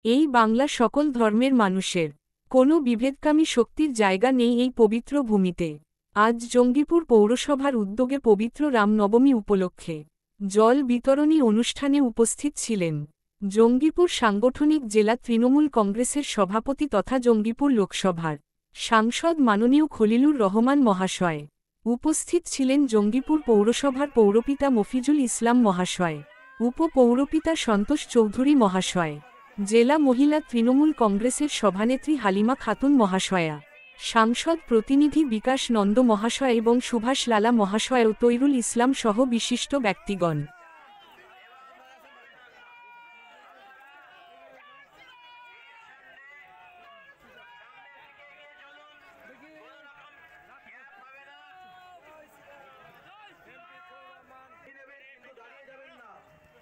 এই বাংলা সকল ধর্মের মানুষের। কোনো বিভেদকামী শক্তির জায়গা নেই এই পবিত্র ভূমিতে। আজ জঙ্গিপুর পৌরসভার উদ্যোগে পবিত্র রামনবমী উপলক্ষে জল বিতরণী অনুষ্ঠানে উপস্থিত ছিলেন জঙ্গিপুর সাংগঠনিক জেলা তৃণমূল কংগ্রেসের সভাপতি তথা জঙ্গিপুর লোকসভার সাংসদ মাননীয় খলিলুর রহমান মহাশয়। উপস্থিত ছিলেন জঙ্গিপুর পৌরসভার পৌরপিতা মফিজুল ইসলাম মহাশয়, উপপৌরপিতা সন্তোষ চৌধুরী মহাশয়, জেলা মহিলা তৃণমূল কংগ্রেসের সভানেত্রী হালিমা খাতুন মহাশয়া, সাংসদ প্রতিনিধি বিকাশ নন্দ মহাশয় এবং সুভাষ লালা মহাশয় ও তৈরুল ইসলাম সহ বিশিষ্ট ব্যক্তিগণ।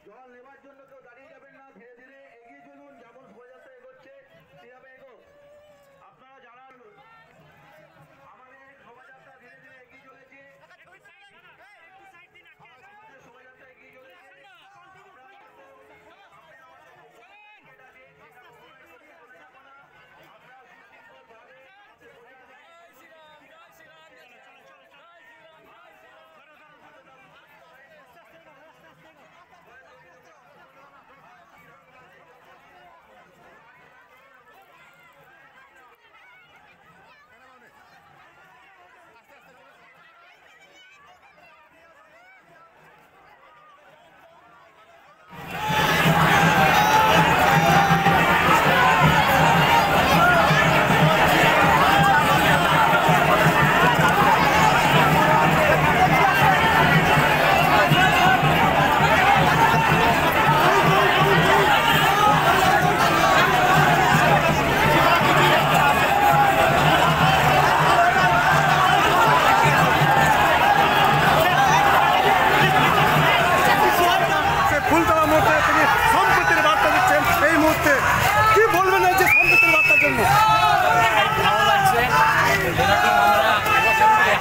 জল নেবার জন্য কেউ দাঁড়িয়ে যাবেন না, ধীরে ধীরে এগিয়ে চলুন, যেমন শোভাযাত্রা এগোচ্ছে সেভাবে এগো। আপনারা যারা আমাদের শোভাযাত্রা ধীরে ধীরে এগিয়ে চলেছে, আমাদের শোভাযাত্রা এগিয়ে চলেছে।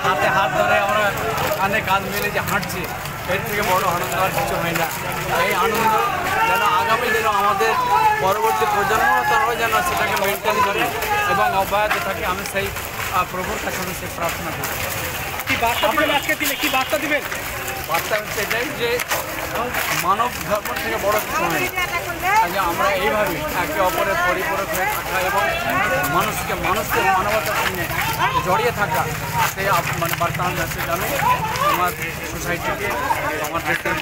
হাতে হাত ধরে আমরা কাঁধে কাঁধ মিলে যে হাঁটছি, এর থেকে বড় আনন্দ আর কিছু হয় না। এই আনন্দ যেন আগামী দিনে আমাদের পরবর্তী প্রজন্ম তারাও যেন সেটাকে মেনটেন করে এবং অব্যাহত থাকে, আমি সেই প্রভুর কাছে আমি সেই প্রার্থনা করি। কি বার্তা দিবেন আজকে দিনে, কি বার্তা দিবেন? বার্তা হচ্ছে এটাই যে মানব ধর্ম থেকে বড় কিছু হয় না। আজ আমরা এইভাবে একে অপরের পরিপূরক হয়ে থাকা এবং মানুষের মানবতার সঙ্গে জড়িয়ে থাকা, সেই মানে বার্তা মেসেজ আমি আমার সোসাইটিকে, আমার দেশের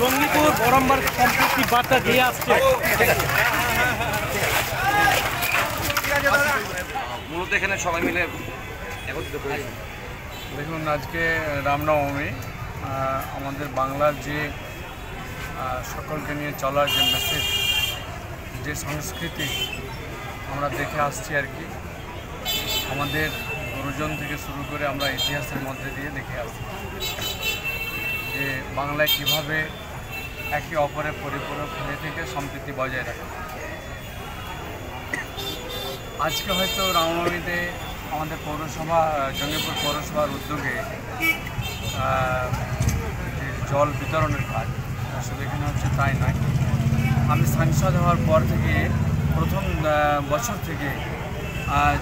জঙ্গিপুর বরম্বার সম্পত্তি বার্তা দিয়ে আসছে। মূলত এখানে সবাই মিলে একত্রিত করেছি। দেখুন, আজকে রামনবমী, আমাদের বাংলার যে সকলকে নিয়ে চলার যে মেসেজ, যে সংস্কৃতি আমরা দেখে আসছি আর কি, আমাদের গুরুজন থেকে শুরু করে আমরা ইতিহাসের মধ্যে দিয়ে দেখে আসছি যে বাংলায় কীভাবে একে অপরের পরিপূরক হয়ে থেকে সম্প্রীতি বজায় রাখে। আজকে হয়তো রামনবমীতে আমাদের পৌরসভা, জঙ্গিপুর পৌরসভার উদ্যোগে জল বিতরণের কাজ, আসলে এখানে হচ্ছে তাই নয়। আমি সাংসদ হওয়ার পর থেকে প্রথম বছর থেকে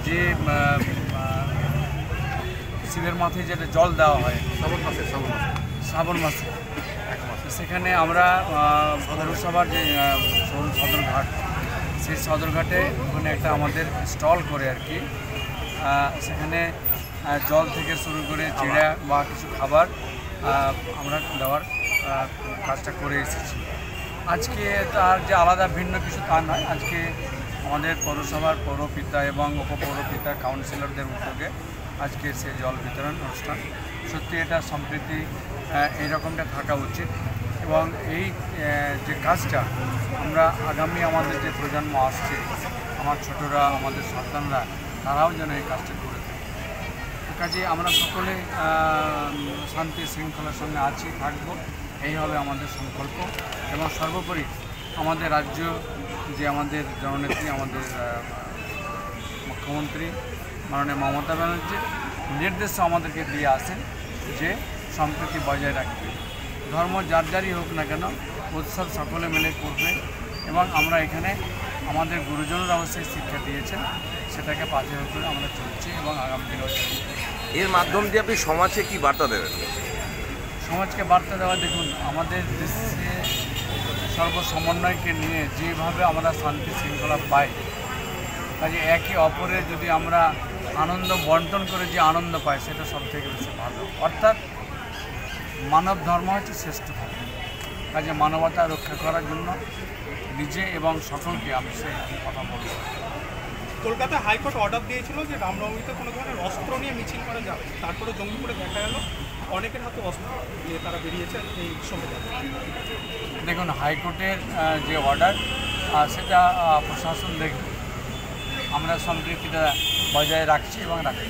যে শিবের মাথায় যেটা জল দেওয়া হয় শ্রাবণ মাসে, সেখানে আমরা পৌরসভার যে সদরঘাট, সেই সদরঘাটে ওখানে একটা আমাদের স্টল করে আর কি, সেখানে জল থেকে শুরু করে চিড়া বা কিছু খাবার আমরা দেওয়ার কাজটা করে এসেছি। আজকে তার যে আলাদা ভিন্ন কিছু তা নয়, আজকে আমাদের পৌরসভার পৌরপিতা এবং উপপৌরপিতা কাউন্সিলরদের উদ্যোগে আজকে সে জল বিতরণ অনুষ্ঠান। সত্যি এটা সম্প্রীতি এইরকমটা থাকা উচিত এবং এই যে কাজটা আমরা আগামী আমাদের যে প্রজন্ম আসছে, আমার ছোটরা, আমাদের সন্তানরা, তারাও যেন এই কাজটা করে থাকে। কাজে আমরা সকলে শান্তি শৃঙ্খলার সঙ্গে আছি, থাকবো, এই হবে আমাদের সংকল্প। এবং সর্বোপরি আমাদের রাজ্য যে আমাদের জননেত্রী, আমাদের মুখ্যমন্ত্রী মাননীয় মমতা ব্যানার্জির নির্দেশ আমাদেরকে দিয়ে আসেন যে সম্প্রীতি বজায় রাখবে। ধর্ম যার যারই হোক না কেন, উৎসব সকলে মিলে করবে, এবং আমরা এখানে আমাদের গুরুজনরাও সেই শিক্ষা দিয়েছেন, সেটাকে পাথেয় করে আমরা চলছি এবং আগামী দিনেও চলছি। এর মাধ্যম দিয়ে আপনি সমাজে কি বার্তা দেবেন? সমাজকে বার্তা দেওয়া, দেখুন আমাদের দেশে সর্বসমন্বয়কে নিয়ে যেভাবে আমরা শান্তি শৃঙ্খলা পাই, কাজে একে অপরের যদি আমরা আনন্দ বন্টন করে যে আনন্দ পাই সেটা সবথেকে বেশি ভালো। অর্থাৎ মানব ধর্ম হচ্ছে শ্রেষ্ঠ ধর্ম। কাজে মানবতা রক্ষা করার জন্য নিজে এবং সকলকে আমি সেই কথা বলব। কলকাতা হাইকোর্ট অর্ডার দিয়েছিল যে রামনবমীতে কোনো ধরনের অস্ত্র নিয়ে মিছিল করা যাবে, তারপরে জঙ্গিপুরে দেখা গেল অনেকের হাতে অস্ত্র নিয়ে তারা বেরিয়েছেন এই সময়। দেখুন, হাইকোর্টের যে অর্ডার সেটা প্রশাসন দেখবে, আমরা সম্পৃক্ততা বজায় রাখছি এবং রাখছি।